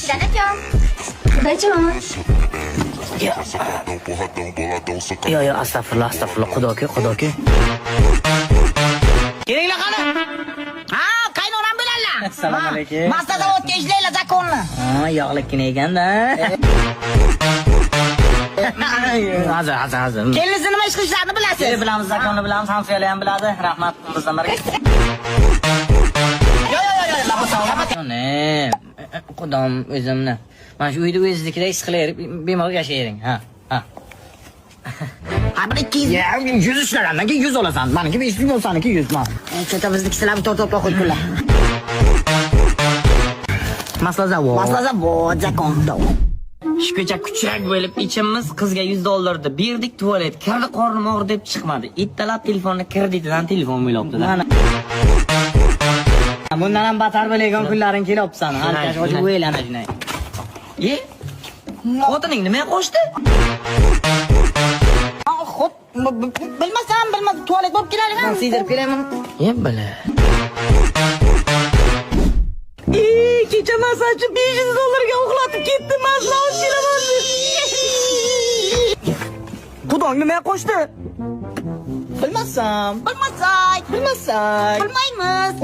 Danajon. Xudojon. Yo, astagfirullah, Xudoki. Kelinglar qani? Ha, qaynonam bilanlar. Assalomu alaykum. Masta zavodga ishlaylar zakonni. Ha, yog'likkina ekanda. Hazır. Kelinisi nima ish qilishlarini bilasiz? Bilamiz, zakonni bilamiz, hamsoyalar ham biladi. Rahmat, bizdan birga. Yo. Ne? Xudoim o'zimni. Mana shu uyda o'ziznikida ish qilaverib, bemalol yashayvering. Ha. Ha, bir 200. Ya, 100 ishlagandan keyin 100 olasan. Meniki 500 bo'lsa, seniki 100 man. Cho'tabiznikilar bir to'p qo'yib pullar. Masla zavod. Masla zavod zakonda. Shuncha kuchrak bo'lib ichimiz qizga $100 berdik, tualet kirdi, qornim og'ridi deb chiqmadi. Ittalab telefonni kreditidan telefon bo'libdi-da. Bundan ham battar bo'lagan kunlaring kelyapti sana. Halkash o'zi o'ylana shunday. Xotining nima qo'shdi? Xo'p, bilmasam, tualet bo'lib kelargan. Men sizdir kelaman. Bala. Kecha masachi $500 ga uxlatib ketdi, maslahat kelaman. Xudong nima qo'shdi? Bilmasak. Bilmaymiz.